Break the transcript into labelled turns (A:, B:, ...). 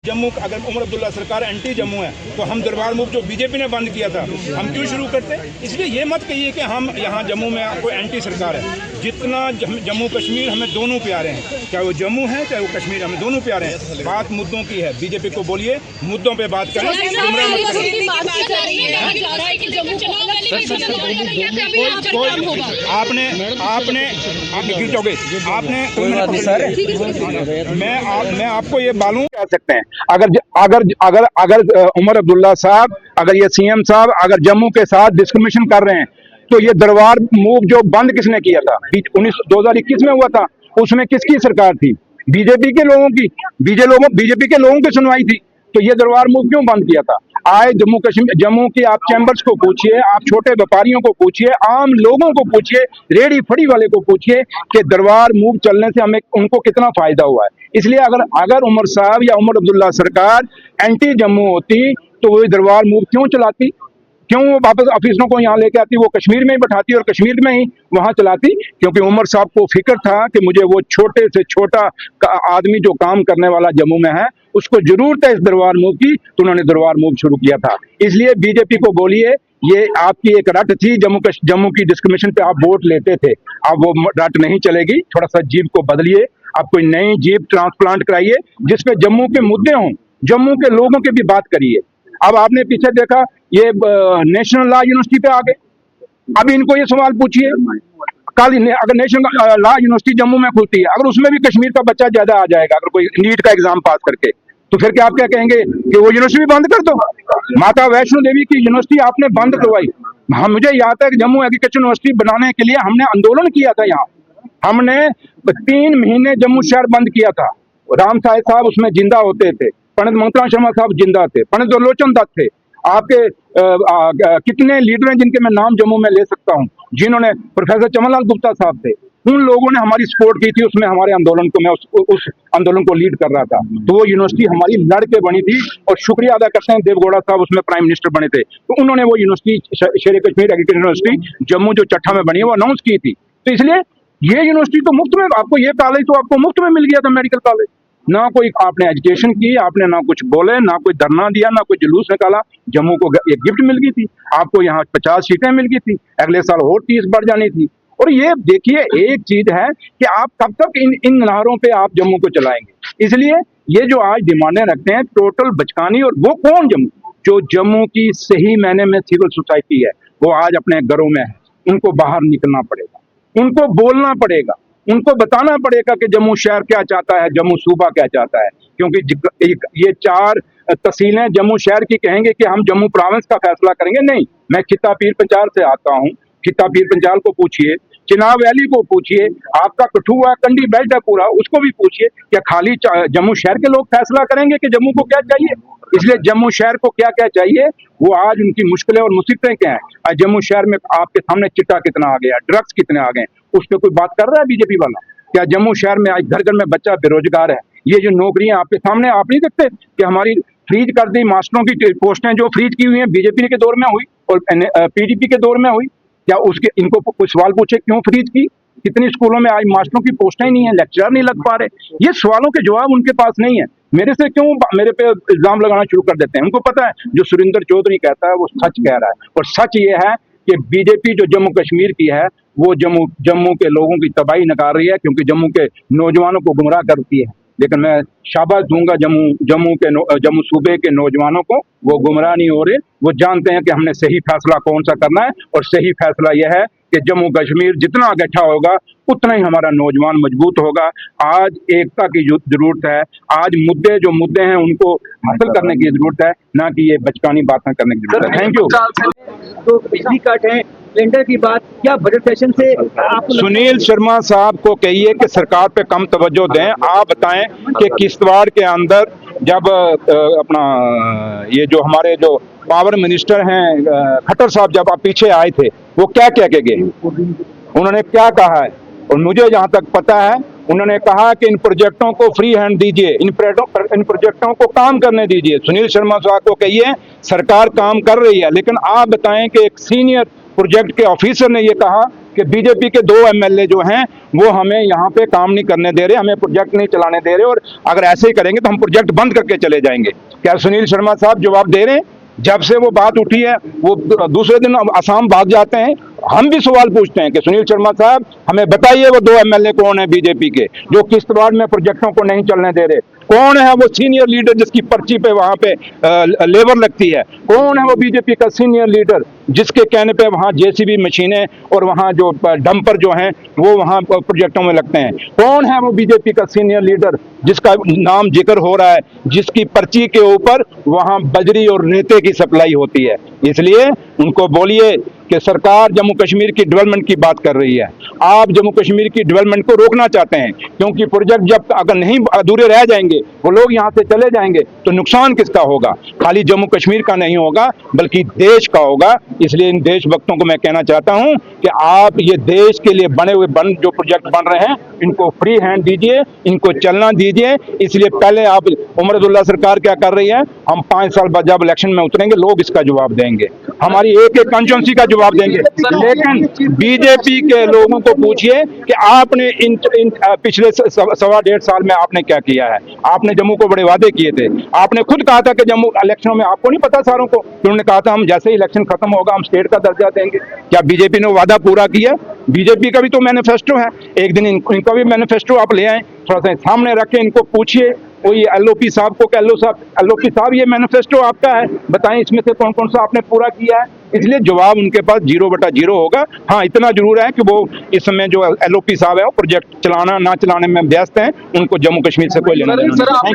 A: जम्मू अगर उमर अब्दुल्ला सरकार एंटी जम्मू है तो हम दरबार मूव जो बीजेपी ने बंद किया था हम क्यों शुरू करते। इसलिए ये मत कहिए कि हम यहाँ जम्मू में कोई एंटी सरकार है। जितना जम्मू कश्मीर हमें दोनों प्यारे हैं, चाहे वो जम्मू है चाहे वो कश्मीर, हमें दोनों प्यारे हैं। बात मुद्दों की है, बीजेपी को बोलिए मुद्दों पे बात करें। आपने आपने गिर जाओगे आपने मैं आपको ये मालूम कह सकते हैं। अगर अगर अगर अगर उमर अब्दुल्ला साहब, अगर ये सीएम साहब अगर जम्मू के साथ डिस्क्रिमिनेशन कर रहे हैं तो ये दरबार मूव जो बंद किसने किया था? 2021 में हुआ था, उसमें किसकी सरकार थी? बीजेपी के लोगों की। बीजेपी के लोगों की सुनवाई थी। तो ये दरबार मूव क्यों बंद किया था? आए जम्मू की आप चैम्बर्स को पूछिए, आप छोटे व्यापारियों को पूछिए, आम लोगों को पूछिए, रेडी फड़ी वाले को पूछिए कि दरबार मूव चलने से हमें उनको कितना फायदा हुआ है। इसलिए अगर उमर साहब या उमर अब्दुल्ला सरकार एंटी जम्मू होती तो वो दरबार मूव क्यों चलाती? क्यों वो वापस ऑफिसरों को यहाँ लेके आती? वो कश्मीर में ही बैठाती और कश्मीर में ही वहां चलाती। क्योंकि उमर साहब को फिक्र था कि मुझे वो छोटे से छोटा आदमी जो काम करने वाला जम्मू में है उसको जरूरत है इस दरबार मूव की, तो उन्होंने दरबार मूव शुरू किया था। इसलिए बीजेपी को बोलिए ये आपकी एक रट थी, जम्मू की डिस्क्रिमिनेशन पे आप वोट लेते थे, अब वो रट नहीं चलेगी। थोड़ा सा जीप को बदलिए, आप कोई नई जीप ट्रांसप्लांट कराइए जिसपे जम्मू के मुद्दे हों, जम्मू के लोगों की भी बात करिए। अब आपने पीछे देखा ये नेशनल लॉ यूनिवर्सिटी पे आ गए। अब इनको ये सवाल पूछिए, कल अगर नेशनल लॉ यूनिवर्सिटी जम्मू में खुलती है, अगर उसमें भी कश्मीर का बच्चा ज्यादा आ जाएगा, अगर कोई नीट का एग्जाम पास करके, तो फिर क्या आप क्या कहेंगे कि वो यूनिवर्सिटी बंद कर दो? माता वैष्णो देवी की यूनिवर्सिटी आपने बंद करवाई। मुझे याद है कि जम्मू एग्रीकल्चर यूनिवर्सिटी बनाने के लिए हमने आंदोलन किया था। यहाँ हमने 3 महीने जम्मू शहर बंद किया था। राम साहब उसमें जिंदा होते थे, पंडित मंगतराम शर्मा साहब जिंदा थे, पंडित त्रिलोचन दत्त थे, आपके कितने लीडर हैं जिनके मैं नाम जम्मू में ले सकता हूं, जिन्होंने, प्रोफेसर चमनलाल गुप्ता साहब थे, उन लोगों ने हमारी सपोर्ट की थी उसमें हमारे आंदोलन को। मैं उस आंदोलन को लीड कर रहा था। तो वो यूनिवर्सिटी हमारी लड़ के बनी थी और शुक्रिया अदा करते हैं देवगौड़ा साहब उसमें प्राइम मिनिस्टर बने थे, तो उन्होंने वो यूनिवर्सिटी शेर कश्मीर एग्रीकल्चर यूनिवर्सिटी जम्मू जो चट्ठा में बनी है वो अनाउंस की थी। तो इसलिए ये यूनिवर्सिटी तो मुफ्त में आपको, ये कॉलेज तो आपको मुफ्त में मिल गया था, मेडिकल कॉलेज। ना कोई आपने एजुकेशन की, आपने ना कुछ बोले, ना कोई धरना दिया, ना कोई जुलूस निकाला। जम्मू को एक गिफ्ट मिल गई थी, आपको यहाँ 50 सीटें मिल गई थी, अगले साल और 30 बढ़ जानी थी। और ये देखिए एक चीज है कि आप कब तक इन नारों पे आप जम्मू को चलाएंगे। इसलिए ये जो आज डिमांडें रखते हैं टोटल बचकानी, और वो कौन जो जम्मू की सही मायने में सिविल सोसाइटी है वो आज अपने घरों में है, उनको बाहर निकलना पड़ेगा, उनको बोलना पड़ेगा, उनको बताना पड़ेगा कि जम्मू शहर क्या चाहता है, जम्मू सूबा क्या चाहता है। क्योंकि ये 4 तहसीलें जम्मू शहर की कहेंगे कि हम जम्मू प्रोविंस का फैसला करेंगे, नहीं। मैं खिता पीर पंचाल से आता हूँ, खिता पीर पंचाल को पूछिए, चिनाब वैली को पूछिए, आपका कठुआ कंडी बेल्ट है पूरा, उसको भी पूछिए, क्या खाली जम्मू शहर के लोग फैसला करेंगे कि जम्मू को क्या चाहिए? इसलिए जम्मू शहर को क्या क्या चाहिए, वो आज उनकी मुश्किलें और मुसीबतें क्या हैं। आज जम्मू शहर में आपके सामने चिट्टा कितना आ गया, ड्रग्स कितने आ गए, उस पर कोई बात कर रहा है बीजेपी वाला? क्या जम्मू शहर में आज घर घर में बच्चा बेरोजगार है? ये जो नौकरियां आपके सामने, आप नहीं देखते कि हमारी फ्रीज कर दी मास्टरों की पोस्टें जो फ्रीज की हुई हैं, बीजेपी के दौर में हुई और पीडीपी के दौर में हुई। क्या उसके इनको कुछ सवाल पूछे क्यों फ्रीज की? कितनी स्कूलों में आज मास्टरों की पोस्टें नहीं है, लेक्चरर नहीं लग पा रहे। ये सवालों के जवाब उनके पास नहीं है। मेरे से क्यों मेरे पे इल्जाम लगाना शुरू कर देते हैं? उनको पता है जो सुरेंद्र चौधरी कहता है वो सच कह रहा है, और सच ये है कि बीजेपी जो जम्मू कश्मीर की है वो जम्मू के लोगों की तबाही नकार रही है, क्योंकि जम्मू के नौजवानों को गुमराह करती है। लेकिन मैं शाबाश दूंगा जम्मू सूबे के नौजवानों को, वो गुमराह नहीं हो रहे, वो जानते हैं कि हमने सही फैसला कौन सा करना है, और सही फैसला यह है कि जम्मू कश्मीर जितना इकट्ठा होगा उतना ही हमारा नौजवान मजबूत होगा। आज एकता की जरूरत है, आज जो मुद्दे हैं उनको हासिल करने की जरूरत है, ना कि ये बचकानी बातें करने की जरूरत है। Thank you.
B: तो बिजली कट है, सिलेंडर की बात, क्या बजट सेशन से आप
A: सुनील शर्मा साहब को कहिए कि सरकार पे कम तवज्जो दें। आप बताएं कि किश्तवाड़ के अंदर जब अपना ये जो हमारे जो पावर मिनिस्टर हैं खट्टर साहब जब आप पीछे आए थे, वो क्या कह के गए, उन्होंने क्या कहा है? और मुझे जहां तक पता है उन्होंने कहा कि इन प्रोजेक्टों को फ्री हैंड दीजिए, इन प्रोजेक्टों को काम करने दीजिए। सुनील शर्मा साहब को कहिए सरकार काम कर रही है, लेकिन आप बताएं कि एक सीनियर प्रोजेक्ट के ऑफिसर ने ये कहा कि बीजेपी के 2 एमएलए जो हैं वो हमें यहाँ पे काम नहीं करने दे रहे, हमें प्रोजेक्ट नहीं चलाने दे रहे, और अगर ऐसे ही करेंगे तो हम प्रोजेक्ट बंद करके चले जाएंगे। क्या सुनील शर्मा साहब जवाब दे रहे हैं? जब से वो बात उठी है वो दूसरे दिन असम भाग जाते हैं। हम भी सवाल पूछते हैं कि सुनील शर्मा साहब हमें बताइए वो 2 एमएलए कौन है बीजेपी के जो किश्तवाड़ में प्रोजेक्टों को नहीं चलने दे रहे? कौन है वो सीनियर लीडर जिसकी पर्ची पे वहां पे लेबर लगती है? कौन है वो बीजेपी का सीनियर लीडर जिसके कहने पे वहां जेसीबी मशीनें और वहां जो डंपर जो हैं वो वहां प्रोजेक्टों में लगते हैं? कौन है वो बीजेपी का सीनियर लीडर जिसका नाम जिक्र हो रहा है, जिसकी पर्ची के ऊपर वहां बजरी और रेते की सप्लाई होती है? इसलिए उनको बोलिए कि सरकार जम्मू कश्मीर की डेवलपमेंट की बात कर रही है, आप जम्मू कश्मीर की डेवलपमेंट को रोकना चाहते हैं, क्योंकि प्रोजेक्ट जब अगर नहीं अधूरे रह जाएंगे, वो लोग यहाँ से चले जाएंगे, तो नुकसान किसका होगा? खाली जम्मू कश्मीर का नहीं होगा बल्कि देश का होगा। इसलिए इन देशभक्तों को मैं कहना चाहता हूं कि आप ये देश के लिए बने हुए जो प्रोजेक्ट बन रहे हैं इनको फ्री हैंड दीजिए, इनको चलना दीजिए। इसलिए पहले आप उमर अब्दुल्ला सरकार क्या कर रही है, हम 5 साल बाद जब इलेक्शन में उतरेंगे लोग इसका जवाब देंगे, हमारी एक एक कंस्टिट्यूंसी का जवाब देंगे। लेकिन बीजेपी के लोगों को पूछिए कि आपने इन पिछले 1.25 साल में आपने क्या किया है? आपने जम्मू को बड़े वादे किए थे, आपने खुद कहा था कि जम्मू इलेक्शनों में आपको नहीं पता सारों को, उन्होंने कहा था हम जैसे ही इलेक्शन खत्म होगा हम स्टेट का दर्जा देंगे। क्या बीजेपी ने वादा पूरा किया? बीजेपी का भी तो मैनिफेस्टो है, एक दिन इनका भी मैनिफेस्टो आप ले आए, थोड़ा सा सामने रख के इनको पूछिए। कोई एलओपी साहब को एलओपी साहब ये मैनिफेस्टो आपका है, बताएं इसमें से कौन कौन सा आपने पूरा किया है? इसलिए जवाब उनके पास 0/0 होगा। हाँ, इतना जरूर है कि वो इस समय जो एलओपी साहब है वो प्रोजेक्ट चलाना ना चलाने में व्यस्त हैं, उनको जम्मू कश्मीर से कोई लेना देना नहीं।